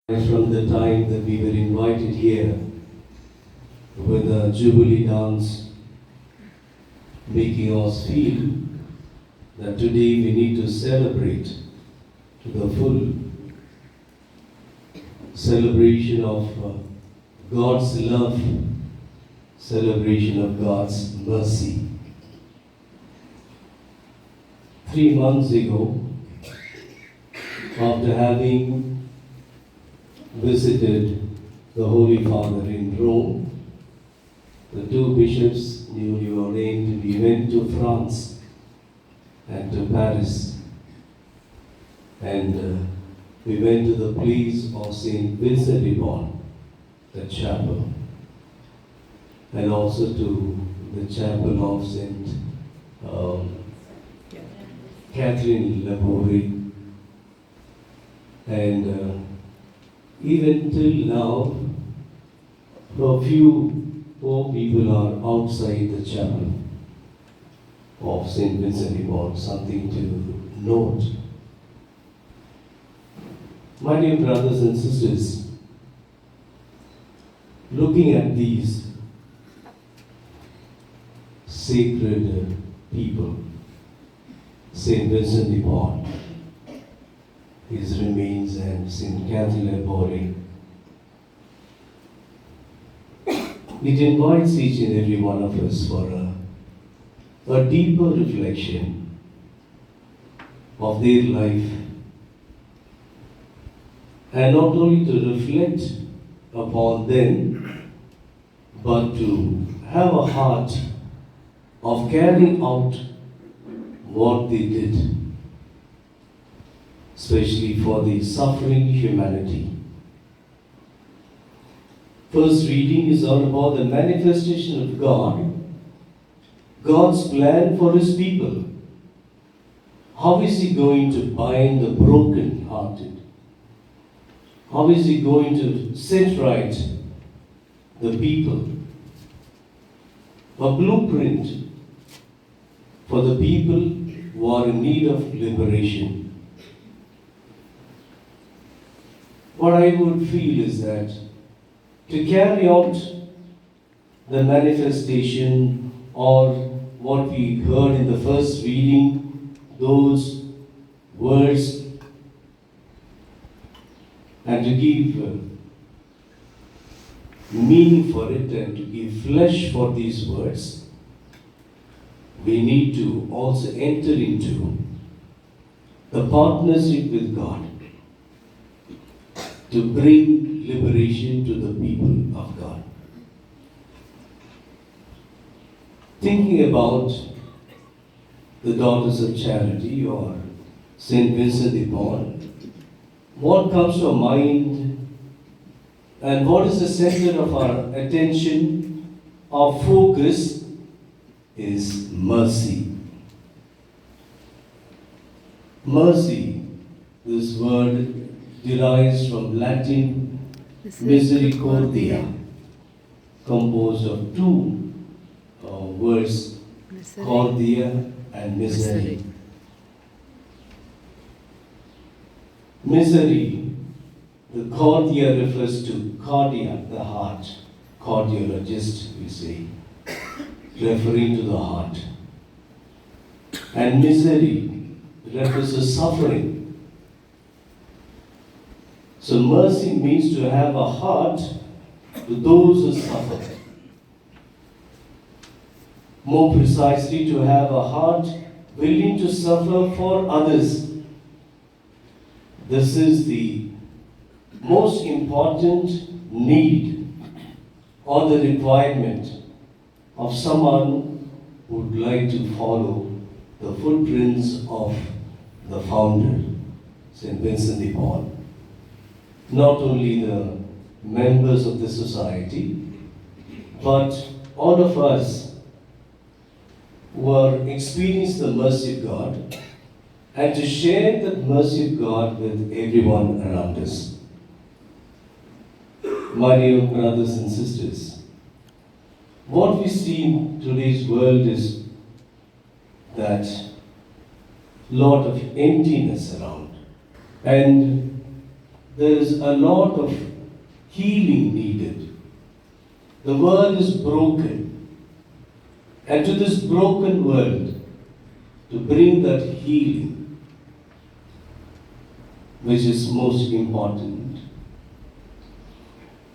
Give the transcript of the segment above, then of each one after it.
From the time that we were invited here with the Jubilee dance, making us feel that today we need to celebrate to the full celebration of God's love, celebration of God's mercy. 3 months ago, after having visited the Holy Father in Rome, the two bishops newly ordained, we went to France and to Paris, and we went to the place of Saint Vincent de Paul, the chapel, and also to the chapel of Saint Catherine Labouré, and even till now, a few poor people are outside the chapel of St. Vincent de Paul, something to note. My dear brothers and sisters, looking at these sacred people, St. Vincent de Paul, his remains, and St. Catherine Labouré, it invites each and every one of us for a deeper reflection of their life, and not only to reflect upon them, but to have a heart of carrying out what they did, especially for the suffering humanity. First reading is all about the manifestation of God, God's plan for His people. How is He going to bind the broken-hearted? How is He going to set right the people? A blueprint for the people who are in need of liberation. What I would feel is that to carry out the manifestation, or what we heard in the first reading, those words, and to give meaning for it and to give flesh for these words, we need to also enter into the partnership with God to bring liberation to the people of God. Thinking about the Daughters of Charity or Saint Vincent de Paul, what comes to our mind and what is the center of our attention, our focus is mercy. Mercy, this word derives from Latin misericordia, composed of two words, cordia and misery. Misery, the cordia refers to cardia, the heart. Cardiologist, we say, referring to the heart. And misery refers to suffering. So mercy means to have a heart to those who suffer. More precisely, to have a heart willing to suffer for others. This is the most important need or the requirement of someone who would like to follow the footprints of the founder, St. Vincent de Paul. Not only the members of the society, but all of us who are experiencing the mercy of God, and to share that mercy of God with everyone around us. My dear brothers and sisters, what we see in today's world is that lot of emptiness around. And there is a lot of healing needed. The world is broken, and to this broken world, to bring that healing, which is most important.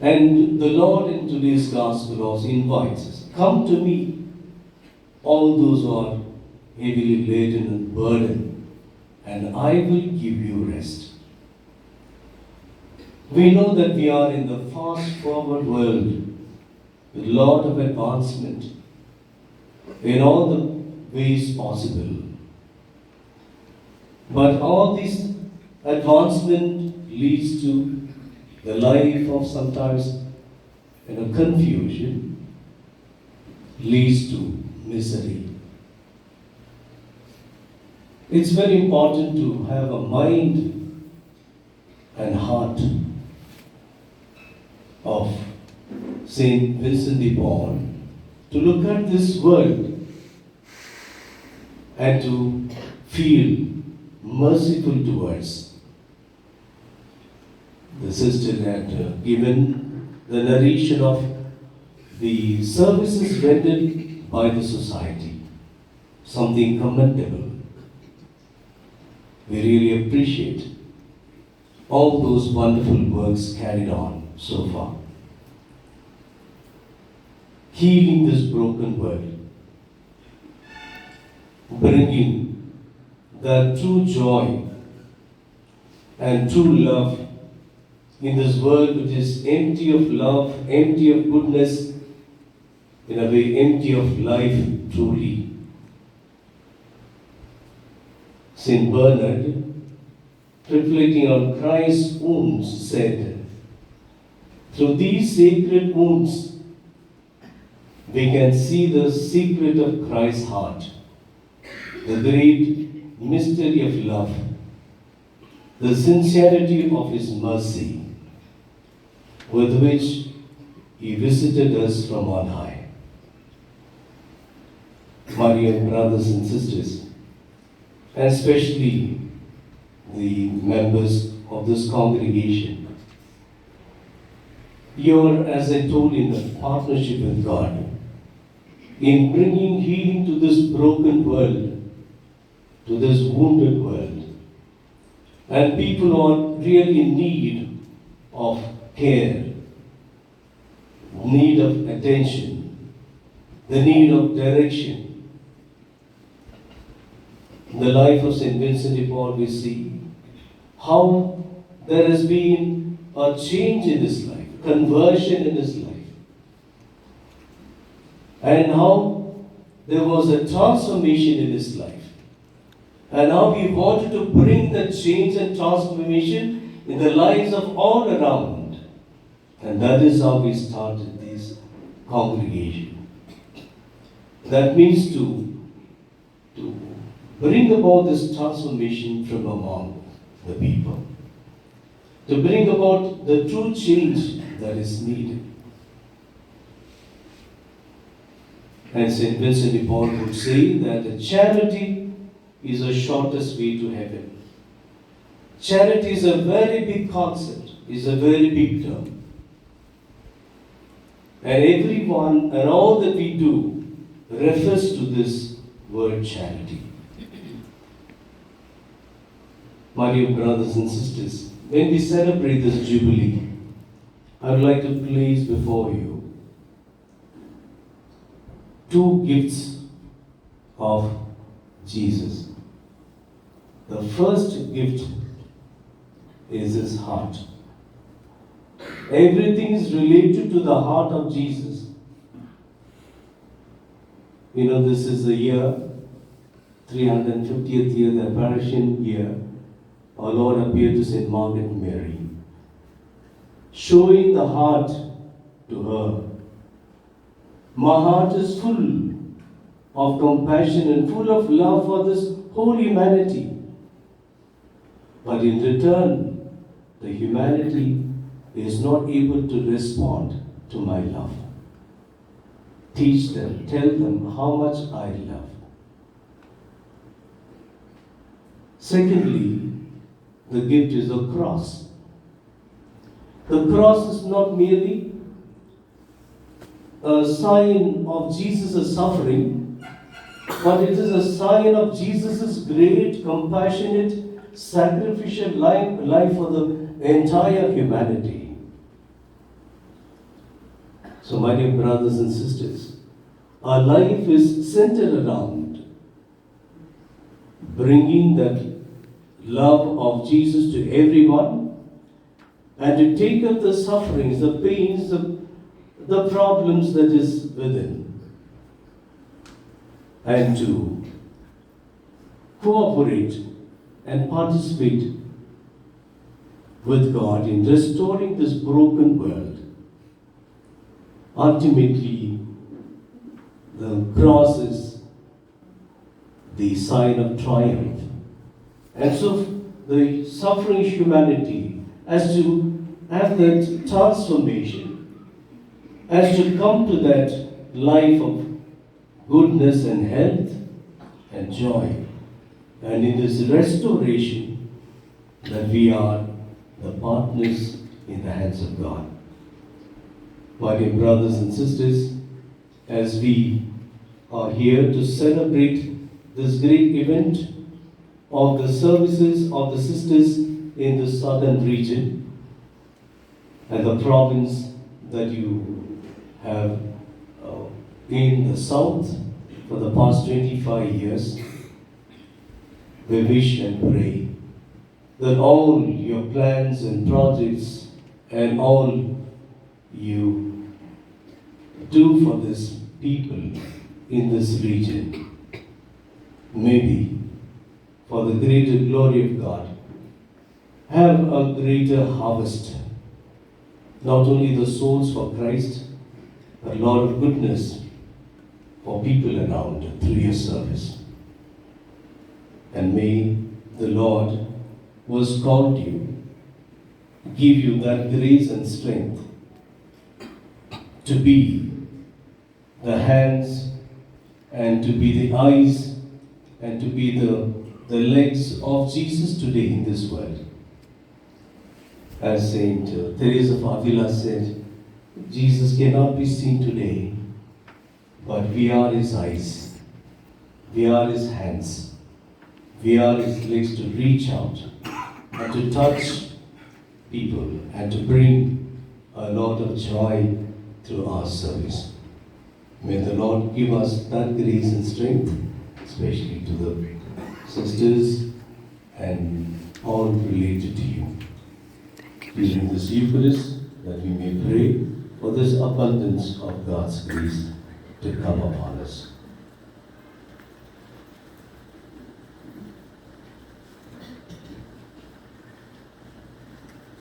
And the Lord in today's gospel also invites us, come to me, all those who are heavily laden and burdened, and I will give you rest. We know that we are in the fast-forward world with a lot of advancement in all the ways possible. But all this advancement leads to the life of sometimes confusion, leads to misery. It's very important to have a mind and heart of Saint Vincent de Paul, to look at this world and to feel merciful towards. The sister had given the narration of the services rendered by the society, something commendable. We really appreciate all those wonderful works carried on so far. Healing this broken world, bringing the true joy and true love in this world which is empty of love, empty of goodness, in a way empty of life truly. Saint Bernard, reflecting on Christ's wounds, said, through these sacred wounds, we can see the secret of Christ's heart, the great mystery of love, the sincerity of His mercy, with which He visited us from on high. My dear brothers and sisters, and especially the members of this congregation, you're, as I told, in a partnership with God, in bringing healing to this broken world, to this wounded world. And people are really in need of care, need of attention, the need of direction. In the life of St. Vincent de Paul, we see how there has been a change in his life, conversion in his life, and how there was a transformation in his life. And how he wanted to bring the change and transformation in the lives of all around. And that is how we started this congregation. That means to bring about this transformation from among the people. To bring about the true change that is needed. And St. Vincent de Paul would say that charity is the shortest way to heaven. Charity is a very big concept, is a very big term. And everyone and all that we do refers to this word charity. My dear brothers and sisters, when we celebrate this Jubilee, I would like to place before you two gifts of Jesus. The first gift is His heart. Everything is related to the heart of Jesus. You know, this is the year, 350th year, the apparition year. Our Lord appeared to St. Margaret Mary, showing the heart to her. My heart is full of compassion and full of love for this whole humanity. But in return, the humanity is not able to respond to my love. Teach them, tell them how much I love. Secondly, the gift is the cross. The cross is not merely a sign of Jesus' suffering, but it is a sign of Jesus' great, compassionate, sacrificial life for the entire humanity. So, my dear brothers and sisters, our life is centered around bringing that love of Jesus to everyone and to take up the sufferings, the pains, the problems that is within, and to cooperate and participate with God in restoring this broken world. Ultimately, the cross is the sign of triumph. And so the suffering humanity has to have that transformation, has to come to that life of goodness and health and joy. And in this restoration, that we are the partners in the hands of God. My dear brothers and sisters, as we are here to celebrate this great event of the services of the sisters in the southern region and the province that you have in the south for the past 25 years, we wish and pray that all your plans and projects and all you do for this people in this region may be for the greater glory of God. Have a greater harvest, not only the souls for Christ, but a lot of goodness for people around through your service. And may the Lord who has called you give you that grace and strength to be the hands and to be the eyes and to be the legs of Jesus today in this world. As Saint Teresa of Avila said, Jesus cannot be seen today, but we are his eyes, we are his hands, we are his legs to reach out and to touch people and to bring a lot of joy through our service. May the Lord give us that grace and strength, especially to the sisters and all related to you. During this Eucharist, that we may pray for this abundance of God's grace to come upon us.